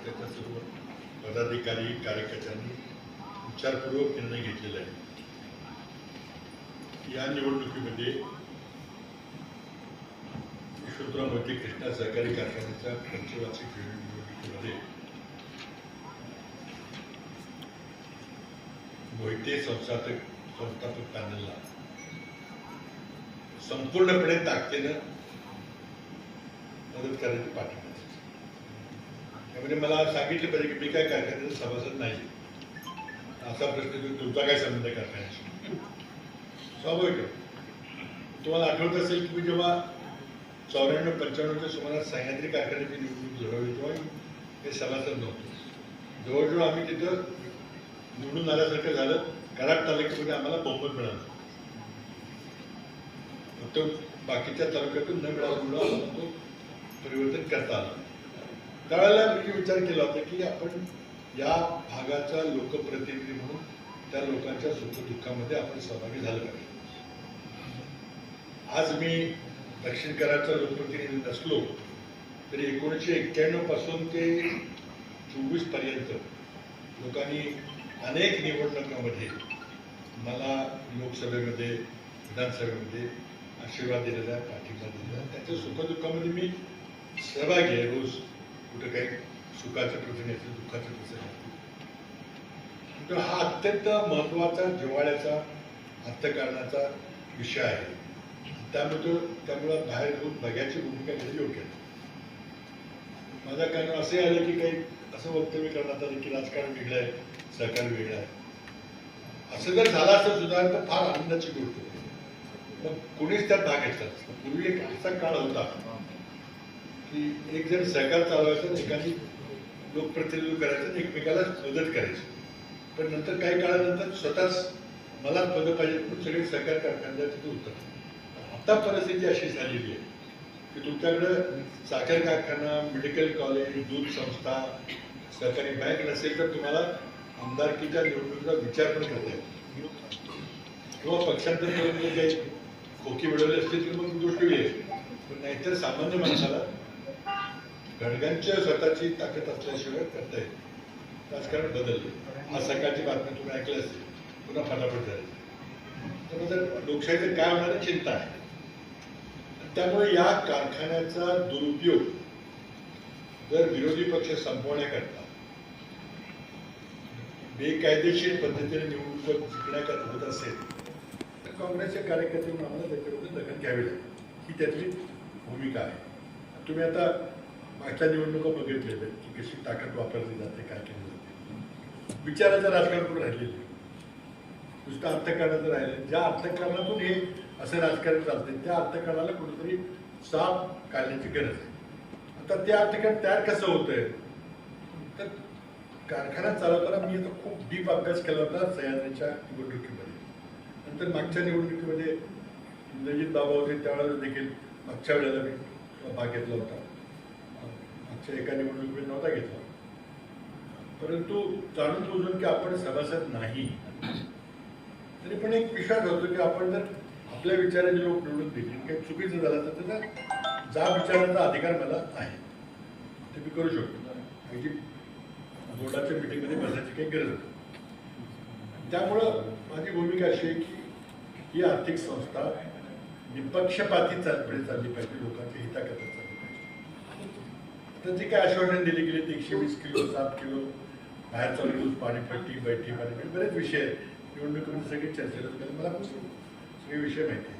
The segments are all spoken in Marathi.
पक्षाच्या सर्व पदाधिकारी कार्यकर्त्यांनी विचारपूर्वक निर्णय घेतलेला आहे. या निवडणुकीमध्ये यशवंतराव मोहिते कृष्णा सहकारी कारखान्याच्या पंचवार्षिक निवडणुकीमध्ये मोहिते संस्थापक पॅनलला संपूर्णपणे ताकदीनं मदत करायची पाठिंबा. त्यामध्ये मला सांगितलं पाहिजे की मी काय कारखान्याचा सभासद नाही, असा प्रश्न तुमचा काय संबंध आहे कारखान्याशी? स्वाभाविक आहे. तुम्हाला आठवत असेल की मी जेव्हा 94-95च्या सुमारास सह्याद्री कारखान्याची निवडणूक लढवली तेव्हा हे सभासद नव्हतो. जवळजवळ आम्ही तिथं निवडून आल्यासारखं झालं. कराड तालुक्यामध्ये आम्हाला बहुमत मिळालं, फक्त बाकीच्या तालुक्यातून न मिळाल्यामुळं आम्हाला तो परिवर्तन करता आलं. त्यावेळेला मी विचार केला होता की आपण या भागाचा लोकप्रतिनिधी म्हणून त्या लोकांच्या सुखदुःखामध्ये आपण सहभागी झालं पाहिजे. आज मी दक्षिण कराडचा लोकप्रतिनिधी नसलो तरी 1991 पासून ते 24 पर्यंत लोकांनी अनेक निवडणुकांमध्ये मला लोकसभेमध्ये विधानसभेमध्ये आशीर्वाद दिलेला आहे, पाठिंबा दिलेला आहे. त्याच्या सुखदुःखामध्ये मी सहभागी आहे. रोज कुठं काही सुखाचे प्रसंग असतील, दुःखाचे प्रसंग असतील. तर हा अत्यंत महत्त्वाचा जिव्हाळ्याचा अर्थकारणाचा विषय आहे. त्यामुळं बाहेर येऊन बघायची भूमिका घेतली योग्य आहे. माझ्या कारण असे आले की काही असं वक्तव्य करण्यात आलं की राजकारण वेगळं आहे, सहकार वेगळं आहे. असं जर झालं असं सुद्धा तर फार आनंदाची गोष्ट होती. मग कोणीच त्यात भाग घेतला. पूर्वी एक असा काळ होता की एक जण सहकार चालवायचं, एखादी लोकप्रतिनिधित्व करायचं, एकमेकाला मदत करायची. पण नंतर काही काळानंतर स्वतःच मलाच पदं पाहिजे म्हणून सगळे सहकार कारखानदार तिथे उतरतात. आता परिस्थिती अशी झालेली आहे की तुमच्याकडं साखर कारखाना, मेडिकल कॉलेज, दूध संस्था, सहकारी बँक नसेल तर तुम्हाला आमदारकीच्या निवडणुकीचा विचार पण करता येतो. किंवा पक्षांतर काही खोकी मिळवले असतील तर मग गोष्ट वेगळी आहे. पण नाहीतर सामान्य माणसाला घडग्यांच्या स्वतःची ताकद असल्याशिवाय करता येईल. राजकारण बदललं. आज सकाळची बातमी तुम्ही ऐकली असतील, पुन्हा फटाफट झाली. तर लोकशाहीचं काय होणारी चिंता आहे. त्यामुळे या कारखान्याचा दुरुपयोग जर विरोधी पक्ष संपवण्याकरता बेकायदेशीर पद्धतीने निवडणूक जिंकण्याकरता होत असेल तर काँग्रेसच्या कार्यकर्त्यांनी आम्हाला त्याच्याबद्दल दखल घ्यावी लागेल. ही त्यातली भूमिका आहे. तुम्ही आता मागच्या निवडणुका बघितलेल्या आहेत की कशी ताकद वापरली जाते, काय केली जाते. विचाराचं राजकारण कुठं राहिलेलं नाही, नुसतं अर्थकारणाचं राहिलं. ज्या अर्थकारणातून हे असं राजकारण चालतंय त्या अर्थकारणाला कुठेतरी साफ काढण्याची गरज आहे. आता ते अर्थकारण तयार कसं होतंय तर कारखाना चालवताना मी आता खूप डीप अभ्यास केला होता सह्याद्रीच्या निवडणुकीमध्ये. नंतर मागच्या निवडणुकीमध्ये इंद्रजित बाबा होते त्यावेळेला देखील मागच्या वेळेला मी भाग घेतला होता. मागच्या एका निवडणुकीमध्ये नव्हता घेतला, परंतु जाणून बुजून की आपण सभासद नाही तरी पण एक विश्वास होतो की आपण जर आपल्या विचाराचे लोक निवडून देतील, काही चुकीचं झालं तर त्याचा जा विचाराचा अधिकार मला आहे, ते मी करू शकतो. म्हणजे बोर्डाच्या मिटिंगमध्ये बसायची काही गरज नाही. त्यामुळं माझी भूमिका अशी आहे की ही आर्थिक संस्था निपक्षपाती पुढे चालली पाहिजे, लोकांच्या हिताकरता चालली पाहिजे. तर जे काय आश्वासन दिले गेले ते 120 किलो 7 किलो बाहेरचा यूज, पाणीपट्टी, बैठी पाणीपट्टी, बरेच विषय निवडणुकीमध्ये सगळे चर्चेला होते. मला सगळे विषय माहिती आहे.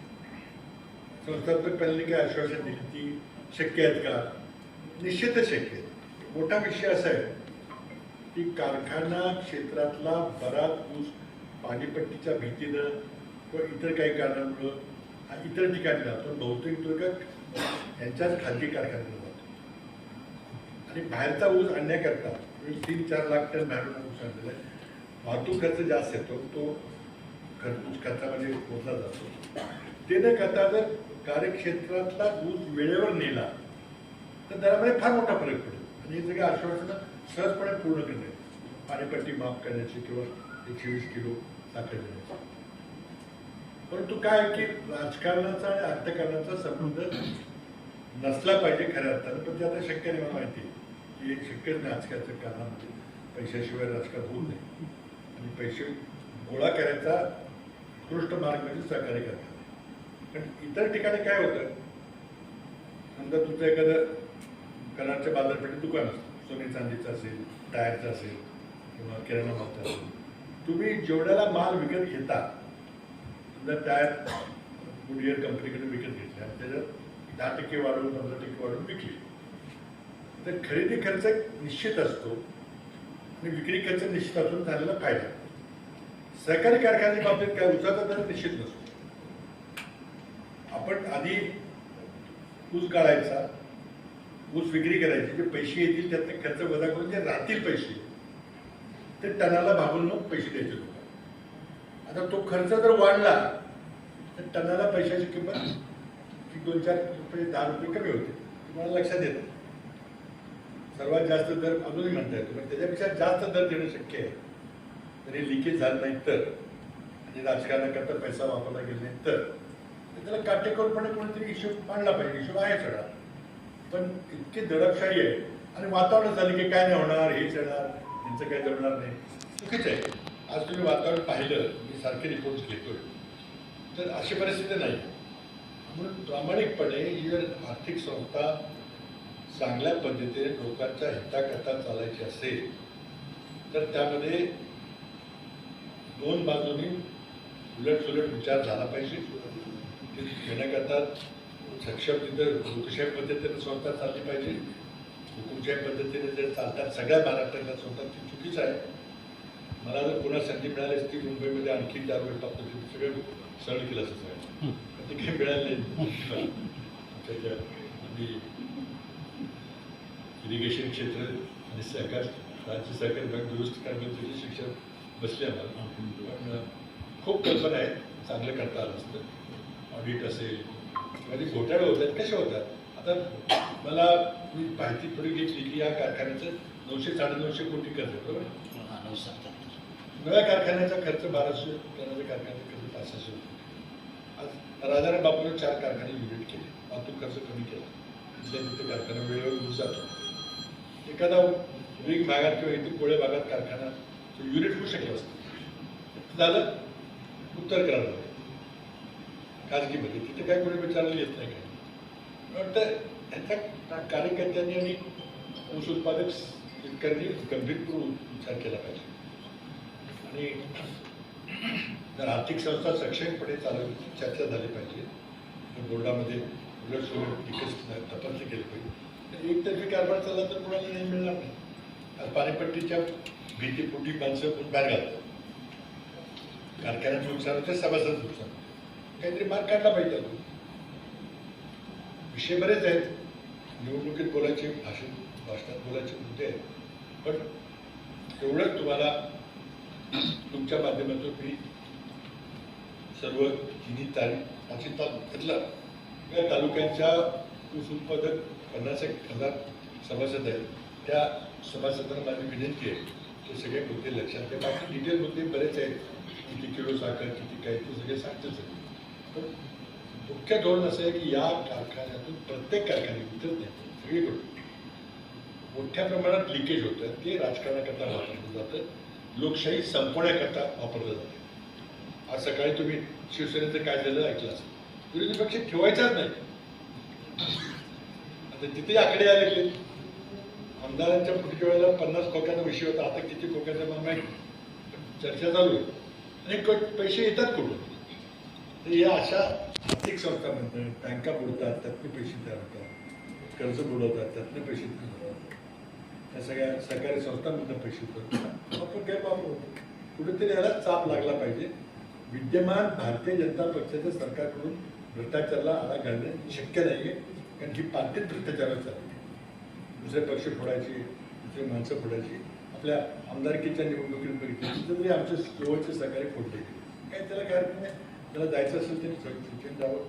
संस्थात्मक पॅनलने काय आश्वासन दिली ती शक्य आहेत का? निश्चितच शक्य आहे. मोठा विषय असा आहे की कारखाना क्षेत्रातला बराच ऊस पाणीपट्टीच्या भीतीनं किंवा इतर काही कारणांमुळं इतर ठिकाणी जातो. बहुतेक तो यांच्याच खाजगी कारखान्याला जातो आणि बाहेरचा ऊस आणण्याकरता 3-4 लाख टन बाहेरून ऊस आणलेला आहे. वाहतूक खर्च जास्त येतो, तो ऊस खर्चामध्ये मोजला जातो. ते न करता जर कार्यक्षेत्रातला ऊस वेळेवर नेला तर दरामध्ये फार मोठा फरक पडेल आणि हे सगळे आश्वासनं सहजपणे पूर्ण करणे, पाणीपट्टी माफ करण्याची किंवा 120 किलो साखर देण्याची. परंतु काय की राजकारणाचा आणि अर्थकारणाचा संबंध नसला पाहिजे खऱ्या अर्थानं. पण ते आता शक्य नाही, मला माहिती आहे. हे शक्यच नाही आजकालच्या कारणामध्ये. पैशाशिवाय राजकारण होत नाही आणि पैसे गोळा करायचा उत्कृष्ट मार्ग म्हणजे सहकार्य करतात. पण इतर ठिकाणी काय होतं, समजा तुमचं एखादं कराडच्या बाजारपेठेत दुकान असतं, सोने चांदीचं असेल, टायरचं असेल किंवा किराणा मालचा असेल, तुम्ही जेवढ्याला माल विकत घेता, समजा टायर गुडइयर कंपनीकडे विकत घेतले आणि त्याच्यात 10% वाढवून 15% वाढवून विकली, तर खरेदी खर्च निश्चित असतो आणि विक्री खर्च निश्चित असून झालेला फायदा. सहकारी कारखान्याच्या बाबतीत काय उसाचा दर निश्चित नसतो. आपण आधी ऊस गाळायचा, ऊस विक्री करायची, जे पैसे येतील त्यातले खर्च वजा करून जे राहतील पैसे ते टनाला भागून मग पैसे द्यायचे लोक. आता तो खर्च जर वाढला तर टनाला पैशाची किंमत 2-4 रुपये 10 रुपये कमी होते. तुम्हाला लक्षात येतं. सर्वात जास्त दर अजूनही म्हणता येतो, पण त्याच्यापेक्षा जास्त दर देणं शक्य आहे. तरी लिकेज झालं नाही तर आणि राजकारणाकरता पैसा वापरला गेला नाही तर त्याला काटेकोरपणे कोणीतरी हिशोब मांडला पाहिजे. हिशोब आहे चढा, पण इतकी दडपशाही आहे आणि वातावरण झालं की काय नाही होणार, हेच येणार, त्यांचं काही जमणार नाही, चुकीचं आहे. आज तुम्ही वातावरण पाहिलं, मी सारखे रिपोर्ट्स घेतोय, तर अशी परिस्थिती नाही. म्हणून प्रामाणिकपणे ही जर आर्थिक संस्था चांगल्या पद्धतीने लोकांच्या हिताकरता चालायची असेल तर त्यामध्ये दोन बाजूंनी उलटसुलट विचार झाला पाहिजे. ते घेण्याकरता सक्षम तिथं लोकशाही पद्धतीने संस्था चालली पाहिजे. हुकुमशाही पद्धतीने जर चालतात सगळ्या महाराष्ट्रातल्या संस्था, ती चुकीचं आहे. मला जर पुन्हा संधी मिळाली असती मुंबईमध्ये आणखी 4 वेळ टाकतो, सगळं सरळ केलं असं सगळं, ते काही मिळालं नाही. इरिगेशन क्षेत्र आणि सहकार, राज्य सहकारी बँक दुरुस्त करण्याचे शिक्षण बसले आम्हाला, पण खूप कल्पना आहे, चांगलं करता आलं असतं. ऑडिट असेल किंवा जे घोटाळे होतात कसे होतात. आता मला मी माहिती थोडी घेतली की या कारखान्याचं 900-950 कोटी खर्च आहे, बरोबर. नव्या कारखान्याचा खर्च 1200, पुराणाच्या कारखान्याचा खर्च 500 कोटी. आज राजाराम बापूने 4 कारखाने युनिट केले, वाहतूक खर्च कमी केला, तिथे कारखाना वेळेवर ऊस जातो. एखादा वेग भागात किंवा इथे कोळ्या भागात कारखाना युनिट होऊ शकलं असतं, झालं उत्तर करायला खाजगीमध्ये, तिथे काय कोणी विचारलं येत नाही. काय वाटतं ह्याचा कार्यकर्त्यांनी आणि ऊस उत्पादक शेतकऱ्यांनी गंभीरपूर्वक विचार केला पाहिजे. आणि जर आर्थिक संस्था सक्षमपणे चालवण्याची चर्चा झाली पाहिजे, तर बोर्डामध्ये उलटसुलट विकस तपासणी केली पाहिजे. तर एकतर्फी कारभार चालला तर कोणाला नाही मिळणार नाही. आज पाणीपट्टीच्या भीतीपोटी माणसं बाहेर घालतात, कारखान्याचं नुकसान होतं, सभासद नुकसान, काहीतरी मार्ग काढला पाहिजे. विषय बरेच आहेत, निवडणुकीत बोलायचे, भाषणात बोलायचे मुद्दे आहेत, पण एवढंच तुम्हाला तुमच्या माध्यमातून मी सर्व 3 तालुक्यातला या तालुक्यांच्या ऊस उत्पादक 50,000 सभासद आहेत, त्या सभासदांना माझी विनंती आहे की सगळे मुद्दे लक्षात घ्या. बाकी डिटेल मुद्दे बरेच आहेत, किती किलो साखर, किती काय, ते सगळे सांगतच आहे. पण मुख्य धोरण असं आहे की या कारखान्यातून प्रत्येक कारखाने इथंच नाही, सगळीकडून मोठ्या प्रमाणात लिकेज होतं, ते राजकारणाकरता वापरलं जातं, लोकशाही संपवण्याकरता वापरलं जातं. आज सकाळी तुम्ही शिवसेनेचं काय झालं ऐकलं असेल, विरोधी पक्ष ठेवायचाच नाही. आता तिथे आकडे आले, आमदारांच्या पुढच्या वेळेला 50 खोक्याचा विषय होता, आता किती खोक्याचा मला माहिती, चर्चा चालू आहे. आणि पैसे येतात कुठून? तर या अशा आर्थिक संस्था म्हणतात, बँका बुडतात, त्यातले पैसे तयार होतात, कर्ज बुडवतात, त्यातले पैसे तयार होतात, त्या सगळ्या सहकारी संस्थांमधून पैसे येतात. आपण काय वापरू, कुठेतरी याला चाप लागला पाहिजे. विद्यमान भारतीय जनता पक्षाच्या सरकारकडून भ्रष्टाचाराला आळा घालणं शक्य नाही आहे, कारण ही पार्टीत भ्रष्टाचाराला चालते. दुसरे पक्ष फोडायची, दुसरे माणसं फोडायची. आपल्या आमदारकीच्या निवडणुकीत बघितली तरी आमचे जवळचे सहकारी फोडले, काय त्याला काय अर्थ नाही. त्याला जायचं असेल तरी सुचून जावं,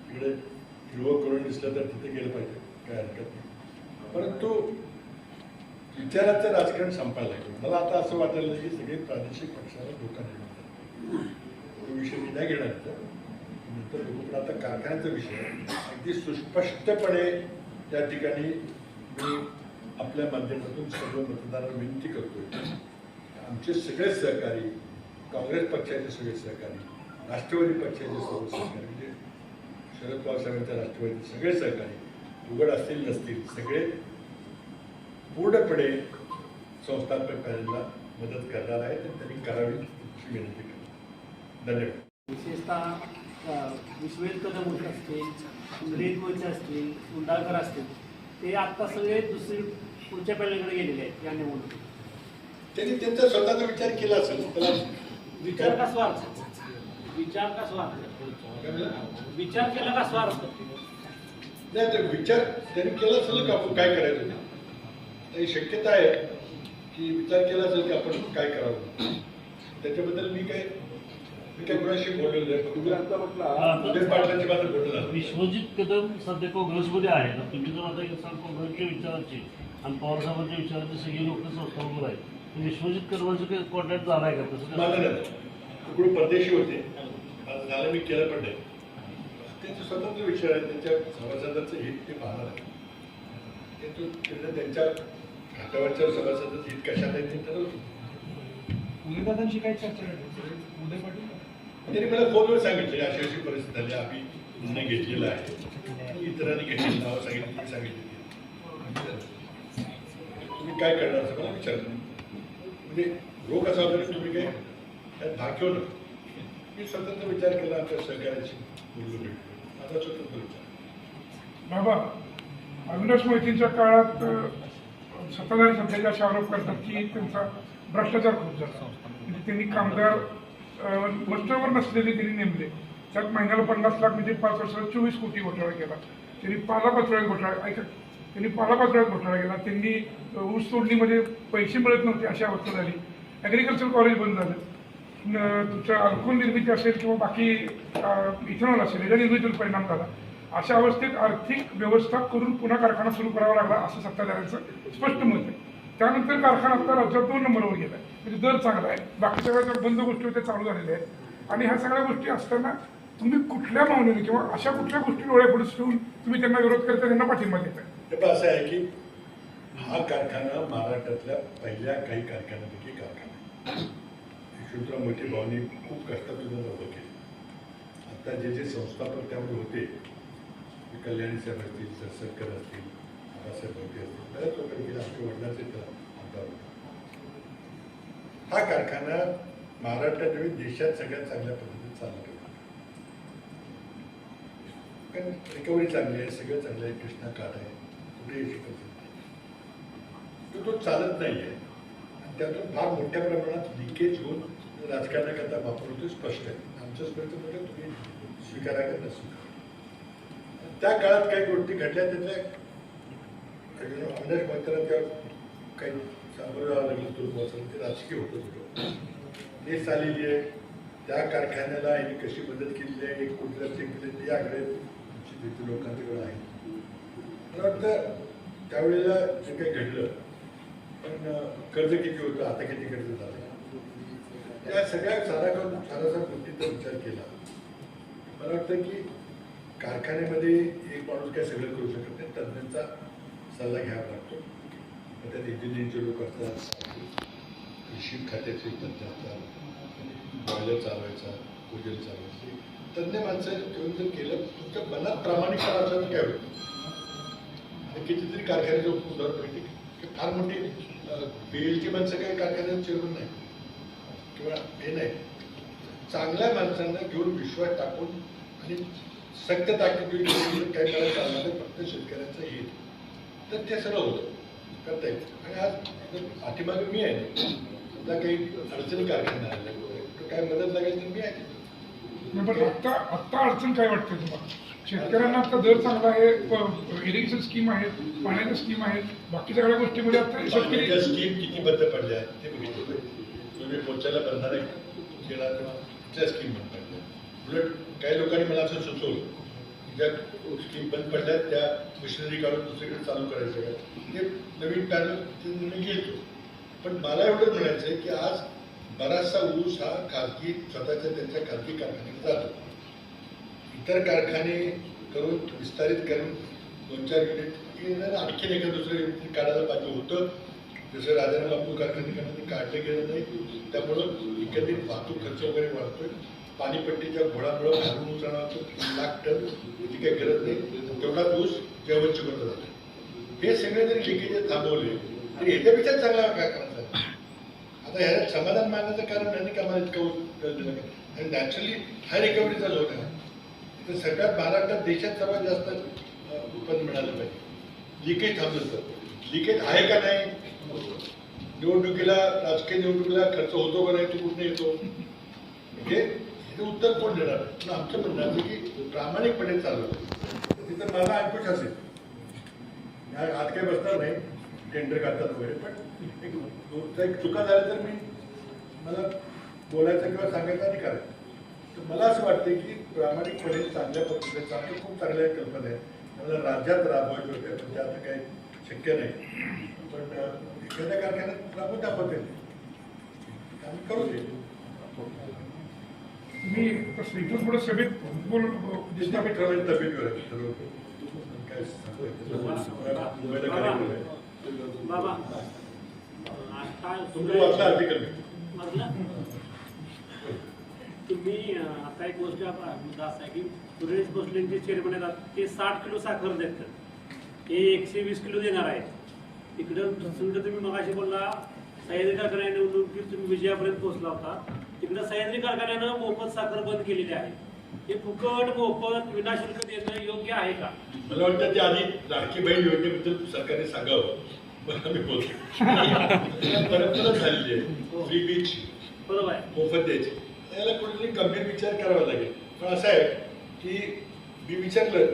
इकडे हिरवं करून दिसलं तर तिथे गेलं पाहिजे, काय हरकत नाही. परंतु विचाराचं राजकारण संपायला लागलं. मला आता असं वाटायला की सगळे प्रादेशिक पक्षाला धोका निर्माण तो विषय मी नाही घेणार नंतर बघू. पण आता कारखान्याचा विषय अगदी सुस्पष्टपणे त्या ठिकाणी मी आपल्या माध्यमातून सर्व मतदारांना विनंती करतोय, आमचे सगळे सहकारी, काँग्रेस पक्षाचे सगळे सहकारी, राष्ट्रवादी पक्षाचे सर्व सहकारी, म्हणजे शरद पवार साहेबांच्या राष्ट्रवादी सगळे सहकारी उघड असतील नसतील सगळे पूर्णपणे संस्थात्मक कार्याला मदत करणार आहेत आणि त्यांनी करावी अशी विनंती करतो. धन्यवाद. विशेषतः विश्वजित कदम होत असतील, ग्रेट मोर्चा असतील, उंडाळकर असतील, ते आत्ता सगळे दुसरी पुढच्या पॅनलकडे गेलेले आहेत या निवडणुकीत. त्यांनी त्यांचा स्वतःचा विचार केला असेल. त्याला विचार का स्वार्थ? विचार का स्वार्थ? विचार केला का स्वार्थ? नाही, तर विचार त्यांनी केला असेल की आपण काय करायचं. ही शक्यता आहे की विचार केला असेल की आपण काय करावं. त्याच्याबद्दल मी काय कोणाशी बोललेलं आहे. उदय पाटलांची बाजू बोललं. विश्वजित कदम सध्या काँग्रेसमध्ये आहे ना, तुम्ही जर आता सांग काँग्रेसच्या विचाराची आणि पवार साहेबांच्या विचाराची सगळी लोक संस्थांवर आहेत. विश्वजित कदमांचं काही कॉन्टॅक्ट झाला आहे का? तसं माझं नाही. कुठे परदेशी होते, माझं झालं मी केलं पण नाही. त्यांचे स्वतंत्र विचार आहे, त्यांच्या सभासदांचं हित ते पाहणार आहे. ते त्यांच्या हातावरच्या सभासदांचं हित कशात आहे ते ठरवतो. उदयदादांशी काय चर्चा झाली? उदय पाटील त्यांनी मला फोनवर सांगितले अशी अशी परिस्थिती झाली, आम्ही निर्णय घेतलेला आहे, इतरांनी घेतलेली नावं सांगितली सांगितली. तुम्ही काय करणार असं मला विचारलं. म्हणजे रोग असा होता की तुम्ही काय त्यात भाग घेऊ नका. मी स्वतंत्र विचार केला, आमच्या सहकार्याची बोललो भेटलो, माझा स्वतंत्र विचार. बाबा, अविनाश मोहितेंच्या काळात सत्ताधारी सध्याचे असे आरोप करतात की त्यांचा भ्रष्टाचार खूप झाला. म्हणजे त्यांनी कामगार मस्टरवर नसलेले त्यांनी नेमले. त्यात महिन्याला 50 लाख म्हणजे 5 वर्षाला 24 कोटी घोटाळा केला. त्यांनी पालापाचोळ्यात घोटाळा केला. त्यांनी ऊस तोडणीमध्ये पैसे मिळत नव्हते अशी अवस्था झाली. ॲग्रिकल्चर कॉलेज बंद झालं. तुमच्या अल्कोहोल निर्मिती असेल किंवा बाकी इथेनॉल असेल याच्या निर्मितीवर परिणाम झाला. अशा अवस्थेत आर्थिक व्यवस्था करून पुन्हा कारखाना सुरू करावा लागला असं सत्ताधाऱ्यांचं स्पष्ट मत आहे. त्यानंतर कारखाना आता राज्यात 2 नंबरवर गेला आहे. म्हणजे दर चांगला आहे. बाकी सगळ्या बंद गोष्टी होत्या चालू झालेल्या आहेत. आणि ह्या सगळ्या गोष्टी असताना तुम्ही कुठल्या भावनेने किंवा अशा कुठल्या गोष्टी डोळ्यापुढे ठेवून तुम्ही त्यांना विरोध करता, त्यांना पाठिंबा देताय? ते असं आहे की हा कारखाना महाराष्ट्रातल्या पहिल्या काही कारखान्यापैकी कारखाना आहे. यशवंतराव मोठे भाऊंनी खूप कष्टातून उभं केले. आता जे संस्थापक त्यामध्ये होते, कल्याणी साहेब असतील, सरसरकर असतील, आबासाहेब भोटे असतील, बऱ्याच लोकांनी केलं. आमच्या वडिलांचे आमदार होता. हा कारखाना महाराष्ट्रात नव्हे देशात सगळ्यात चांगल्या पद्धतीने चालला पाहिजे. कारण रिकव्हरी चांगली आहे, सगळं चांगलं आहे, कृष्णा कार्ड आहे, कुठेही शिकत नाही. तो चालत नाही आहे. आणि त्यातून फार मोठ्या प्रमाणात लिकेज होऊन राजकारणाकरता वापर होतो स्पष्ट आहे. आमचं स्पष्ट म्हणजे तुम्ही स्वीकारा का न स्वीकारा. त्या काळात काही गोष्टी घडल्या, त्यातल्या अविनाश मोहितेला त्यावर काही सामोरं जावं लागलं. तुरुंगवासाला ते राजकीय होतं. ते चाललेली आहे. त्या कारखान्याला यांनी कशी मदत केलेली आहे, 1 कोटीला चेक दिले, ते आकडे लोकांच्याकडे आहे. मला वाटतं त्यावेळेला जे काही घडलं, पण कर्ज किती होतं, आता किती कर्ज झालं, त्या सगळ्या सारासा गोष्टींचा विचार केला. मला वाटतं की कारखान्यामध्ये एक माणूस काय सगळं करू शकत नाही. तज्ज्ञांचा सल्ला घ्यावा लागतो. त्यात इंजिनिअरिंगचे लोक असतात, कृषी खात्याचे तज्ज्ञ असतात, बॉयलर चालवायचा, कुजल चालवायचे, तज्ज्ञ माणसं ठेवून जर केलं, तुमच्या मनात प्रामाणिकपणा असलं तर काय होतं. आणि कितीतरी कारखान्याचे उदाहरण माहिती की फार मोठी बेलची माणसं काही कारखान्यात चेअरमन नाही किंवा हे नाही. चांगल्या माणसांना घेऊन विश्वास टाकून आणि सक्त ताकद काय करायला चालणार फक्त शेतकऱ्यांचं येईल तर ते सगळं होतं, करता येतं. आणि आज पाठीमागे मी आहे. समजा काही अडचणी कारखाना आल्या, काय मदत लागेल तर मी आहे. पण आत्ता अडचण काय वाटते तुम्हाला? शेतकऱ्यांना आता दर चांगला आहे, इरिगेशन स्कीम आहे, पाण्याच्या स्कीम आहेत, बाकी सगळ्या गोष्टीमध्ये आता शेतकरी स्कीम किती बंद पडल्या ते बघितलं पाहिजे. तुम्ही पोचायला बंधन केला तेव्हा कुठल्या स्कीम बंद पडल्या. उलट काही लोकांनी मला असं सुचवलं ज्या स्कीम बंद पडल्या त्या मशिनरी काढून दुसरीकडे चालू करायचं का, ते नवीन पॅनल मी घेतो. पण मला एवढं म्हणायचं आहे की आज बराचसा ऊस हा खाजगी स्वतःच्या त्यांच्या खाजगी कारखान्यात जातो. इतर कारखाने करून विस्तारित करून 2-4 युनिट आणखीन एका दुसरं युनिट काढायला पाहिजे होतं. जसं राजाराम बापू कारखान्याकडनं ते काढलं गेलं नाही, त्यामुळं एकंदरीत वाहतूक खर्च वगैरे वाढतोय. पाणीपट्टीच्या घोडामुळं घालून उचलण्याचं 1 लाख टन याची काही गरज नाही, तेवढाच ऊस जैवचिकवलं जातं. हे सगळे जरी लिकेजेस थांबवले तरी ह्याच्यापेक्षा चांगला काय करायचा. आता ह्याच्यात समाधान मानण्याचं कारण नाही का मला इतका ऊस दिला का, आणि नॅचरली हा रिकव्हरीचा झोन आहे. तर सगळ्यात महाराष्ट्रात देशात सर्वात जास्त उत्पन्न मिळालं पाहिजे. लिकेज थांबलं तर लिकेज आहे का नाही, निवडणुकीला राजकीय निवडणुकीला खर्च होतो का नाही, तो कुठे येतो, म्हणजे हे उत्तर कोण देणार. पण आमचं म्हणणं असं की प्रामाणिकपणे चालवलं तिथं माझा अंकुश असेल. आज काही बसणार नाही टेंडर काढतात वगैरे, पण एक चुका झाल्या तर मला बोलायचं किंवा सांगायचं अधिकार आहे. तर मला असं वाटतं की प्रामाणिकपणे चांगल्या पद्धतीने चांगल्या खूप चांगल्या कल्पना आहे, मला राज्यात राबवायचं होत्या, पण ते आता काही शक्य नाही. पण एखाद्या कारखान्यात राबवून दाखवते आम्ही करू दे. तुम्ही इथून पुढे सभेत दिसणार मी ठरवलं तब्येतीवर ठरवतो काय सांगतो मुंबईला कार्यक्रम आहे. बाबा आता तुमचं वाचलं आर्टिकल तुम्ही आता एक गोष्ट मुद्दा असा आहे की सुरेश भोसलेंचे चेअरमन आहेत, ते 60 किलो साखर देतात, हे 120 किलो देणार आहेत. तिकडं दुसरीकडे तुम्ही मगाशी बोलला सह्याद्री कारखान्याने निवडणुकीत तुम्ही विजयापर्यंत पोहोचला होता, तिकडं सह्याद्री कारखान्यानं मोफत साखर बंद केलेली आहे. हे फुकट मोफत विनाशुल्क देणं योग्य आहे का? मला वाटतं ते आधी लाडकी बहीण योजनेबद्दल सरकारने सांगावं, पण आम्ही बोलतो. परंपरा झालेली आहे फ्री बीच बरोबर आहे, मोफत द्यायची. याला कुठेतरी गंभीर विचार करावा लागेल. पण असं आहे की मी विचारलं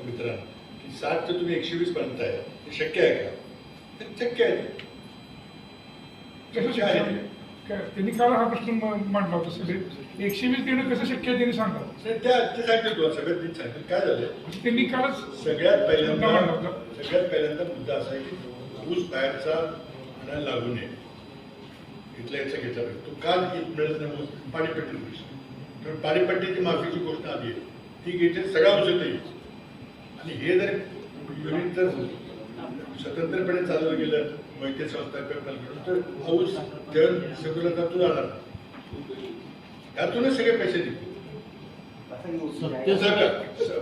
मित्रांना की 60 ते तुम्ही 120 पर्यंत आहे, ते शक्य आहे का? ते शक्य आहे. कसं शक्य आहे? त्यांनी काल हा प्रश्न मांडला होता सभेत. 120 देणं कसं शक्य आहे त्यांनी सांगा. ते सांगतील तुला सगळ्यात नीट सांगतील काय झालं. त्यांनी कालच सगळ्यात पहिल्यांदा मुद्दा असा आहे की ऊस बाहेरचा आणायला लागू नये, इथल्या याचा घेतला पाहिजे. तो काल मिळत नाही ऊस पाणीपट्टी ऊस, तर पाणीपट्टीची माफीची गोष्ट आली आहे, ती घेते सगळा ऊस येतो. आणि हे जर युनिट जर स्वतंत्रपणे चालवलं गेलं वैद्य संस्था तर ऊस जल सगळं त्यातून जाणार, त्यातूनच सगळे पैसे देतील.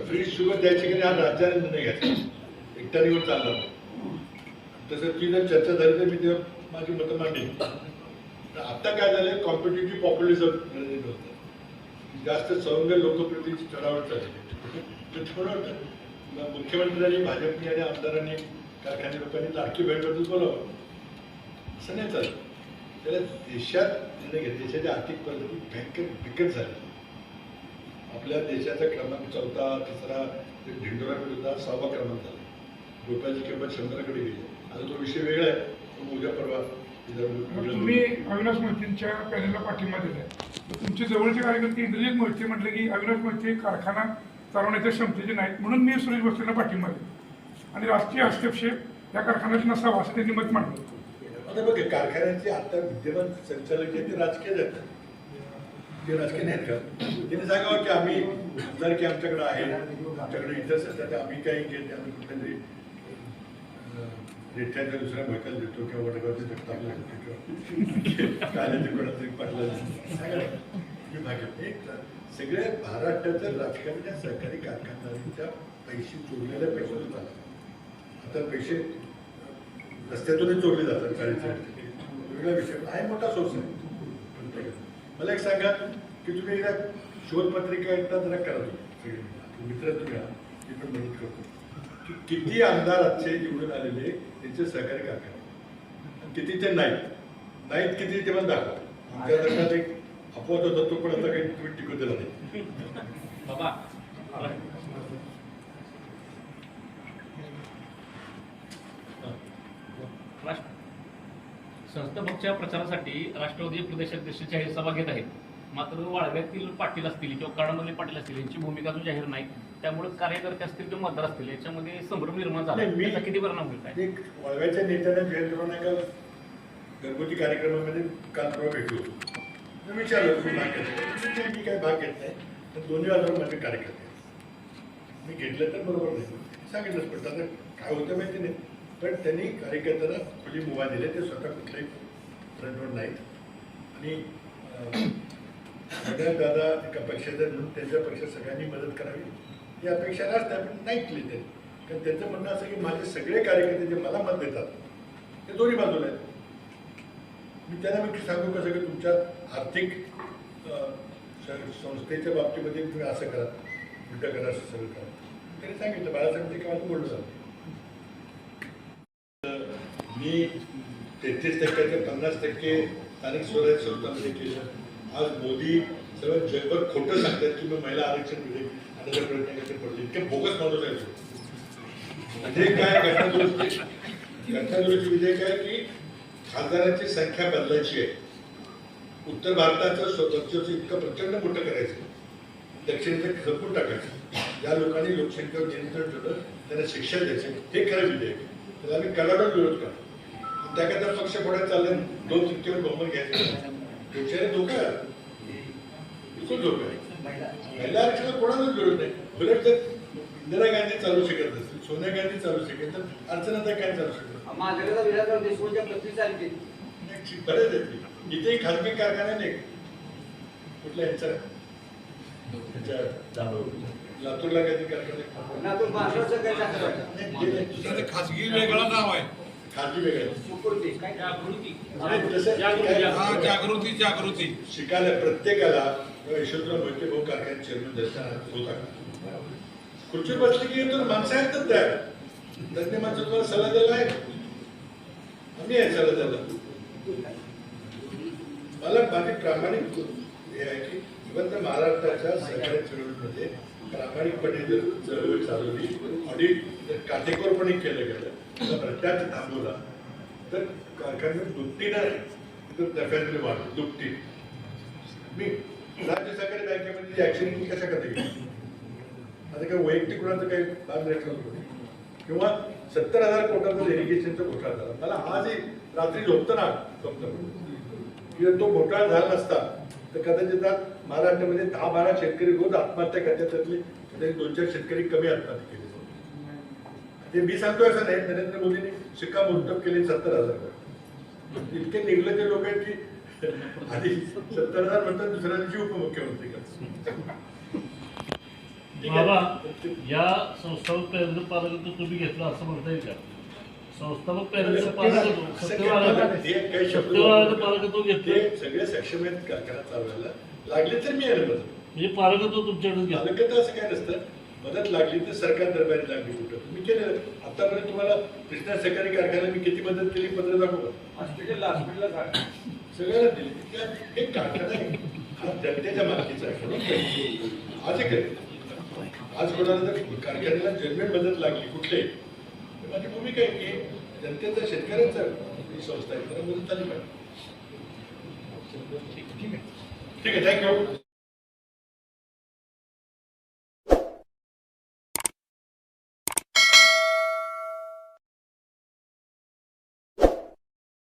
फ्री शुगर द्यायची की हा राज्याने निर्णय घ्यायचा, एकटा निवड चालणार नाही. तसं ती जर चर्चा झाली तर मी तेव्हा माझी मतं मांडली. आता काय झालं, कॉम्पिटेटिव्ह पॉप्युलिझम जास्त सवंग लोकप्रतिनिधी चढावत चालले. मुख्यमंत्र्यांनी भाजपने आणि आमदारांनी कारखाने लोकांनी लाडकी बहीणबद्दल बोलावं, असं नाही चाललं. त्याला देशात निर्णय घेतले, देशाची आर्थिक परिस्थिती भयंकर बिकट झाली. आपल्या देशाचा क्रमांक 4था 3रा ढिंडोरा विरुद्ध 6वा क्रमांक झाला. रुपयाची किंमत 100कडे गेली. आता तो विषय वेगळा आहे, तो उद्या परवा. तुम्ही अविनाश मोहितेंच्या पॅनलला पाठिंबा दिलाय. तुमचे जवळचे कार्यकर्ते इंद्रजित मोहिते म्हटले की अविनाश मोहिते कारखाना चालवण्याच्या क्षमतेचे नाहीत, म्हणून मी सुरेश भोसलेंना पाठिंबा दिला आणि राजकीय हस्तक्षेप या कारखान्यात नसावा असं त्यांनी मत मांडलं. आता बघ, कारखान्याचे आता विद्यमान संचालक जे ते राजकीय आहेत, ते राजकीय नाहीत का. त्यांनी सांगावं की आम्ही आमदारकी आमच्याकडे आहे, आमच्याकडे इतर असतात, आम्ही काही घेत, आम्ही कुठल्यातरी रेठ्याच्या दुसऱ्या मैकाला देतो किंवा वडगावचे जगतापला देतो किंवा काल्याचे कोणातरी पाटला सांगा भाजप. एक सगळ्या महाराष्ट्राचं राजकारण या सरकारी कारखानदारीच्या पैसे चोरलेल्या पैशातून चालतात. आता पैसे रस्त्यातूनच चोरले जातात, चाळीचा वेगळा विषय आहे, मोठा सोर्स आहे. मला एक सांगा की तुम्ही एकदा शोधपत्रिका एकदा जरा करा, तुम्ही सगळे मित्र तुम्ही मी पण मदत करतो की किती आमदार आजचे निवडून आलेले त्यांचे सहकारी कारखाने, किती ते नाहीत किती ते पण दाखवा. आमच्या दरम्यान एक अपवाद होता, तो पण आता काही तुम्ही टिकू दिला नाही. बाबा संस्थापकच्या प्रचारासाठी राष्ट्रवादी प्रदेशाध्यक्ष जाहीर सभा घेत आहेत. मात्र वाळव्यातील पाटील असतील किंवा कळमनुरी पाटील असतील यांची भूमिका अजून जाहीर नाही, त्यामुळे कार्यकर्ते असतील किंवा मतदार असतील याच्यामध्ये संभ्रम निर्माण झाला. त्याचा किती परिणाम होईल काय? वाळव्याच्या नेत्यांना जाहीर करून एका घरगुती कार्यक्रमामध्ये काल परवा भेटलो मी विचारलं तुम्ही भाग घेतला. मी काही भाग घेत नाही, तर दोन्ही बाजूला माझे कार्यकर्ते मी घेतलं तर बरोबर नाही. सांगितलंच पण आता काय होतं माहिती नाही, पण त्यांनी कार्यकर्त्यांना खुली मुभा दिले, ते स्वतः कुठल्याही फ्रंटवर नाहीत आणि दादा एका पक्षाचा म्हणून त्यांच्या पक्षात सगळ्यांनी मदत करावी ही अपेक्षा नसते, पण नाही केली त्यांनी. कारण त्यांचं म्हणणं असं की माझे सगळे कार्यकर्ते जे मला मत देतात ते दोन्ही बाजूला आहेत. मी त्यांना मी सांगू कसं की तुमच्या आर्थिक संस्थेच्या बाबतीमध्ये तुम्ही असं करा, उलटं करा, असं सगळं करा. त्यांनी सांगितलं बाळासाहेब ते बोललो झालं. मी 33% 50% स्थानिक स्वराज्य संस्थांमध्ये केलं. आज मोदी सर्व जगभर खोटं सांगतात की मग महिला आरक्षण विधेयक आणण्याचा प्रयत्न करते पडले. इतके बोगस माणूस आहे. म्हणजे काय घटनादुरुस्ती विधेयक आहे की खासदारांची संख्या बदलायची आहे. उत्तर भारताचं स्वतंत्र इतकं प्रचंड मोठं करायचं, दक्षिणेचं खपून टाकायचं. ज्या लोकांनी लोकसंख्येवर नियंत्रण ठेवलं त्यांना शिक्षा द्यायची, हे खरं विधेयक आहे. त्याला आम्ही कडाडून विरोध करतो. त्याकरता पक्ष पुढे चालले 2/3 बहुमत घ्यायचं. विचारे धोका आहे, बिलकुल धोका आहे. महिला आरक्षणाला कोणाचाच विरोध नाही. उलट जर इंदिरा गांधी चालू शकत असतील, सोनिया गांधी चालू शकत तर अर्चनाताई काय चालू शकत बरेच आहेत. इथे खाजगी कारखाने नाही कुठल्या यांचा लातूरला कधी कारखाने खासगी वेगळं नाव आहे, खाजगी वेगळं जागृती शिकायला प्रत्येकाला यशवंतराव मोहिते भाऊ कारखान्यात चेअरमन दर्शनात होता का? खुर्ची बसली की येतो माणसं आहेत त्या तज्ञ माणसं तुम्हाला सल्ला द्यायला आहे. आम्ही आहे सल्ला द्यायला. मला माझी प्रामाणिक हे आहे की इव्हन तर महाराष्ट्राच्या सरकारी चळवळीमध्ये प्रामाणिकपणे जर चळवळ चालवली, ऑडिट जर काटेकोरपणे केलं गेलं, भ्रष्टाचार थांबवला तर कारखान्यात दुपटीनं नफ्यातली वाढ दुपटी. मी राज्य सहकारी बँकेमध्ये ऍक्शन कशा करता येईल? आता काय वैयक्तिक कुणाचं काही लाभ नाही किंवा 70,000 कोटाचा इरिगेशनचा घोटाळा झाला. मला आजही रात्री झोपताना किंवा तो घोटाळा झाला नसता तर कदाचित महाराष्ट्रामध्ये 10-12 शेतकरी रोज आत्महत्या करतात. त्यातले कदाचित 2-4 शेतकरी कमी आत्महत्या केली. ते मी सांगतोय असं नाही, नरेंद्र मोदींनी शिक्कामोर्तब केले 70,000. इतके निर्लज्ज लोक आहेत की आधी 70,000 म्हणतात, दुसऱ्या दिवशी उपमुख्यमंत्री करतात. बाबा, या संस्थापक पॅनलचं पालकत्व तुम्ही घेतलं असं म्हणता येईल का? संस्थापक पॅनलचं पालकत्व पालकत्व घेतलं, सगळे सक्षम आहेत कारखाना चालवायला. लागले तर मी आलं मदत. म्हणजे पालकत्व तुमच्याकडे घेतलं. पालकत्व असं काय नसतं. मदत लागली तर सरकार दरबारी लागली कुठं मी केलं. आतापर्यंत तुम्हाला कृष्णा सहकारी कारखान्याला मी किती मदत केली पत्र दाखवू का? हॉस्पिटलला सगळ्यांना दिली. हे कारखाना हा जनतेच्या मालकीचा आहे. आज आज कोणाला जर कारखान्याला जन्मेन मदत लागली कुठले तर माझी भूमिका आहे की जनतेचा शेतकऱ्यांचा ही संस्था आहे, त्याला मदत झाली पाहिजे. ठीक आहे, थँक्यू.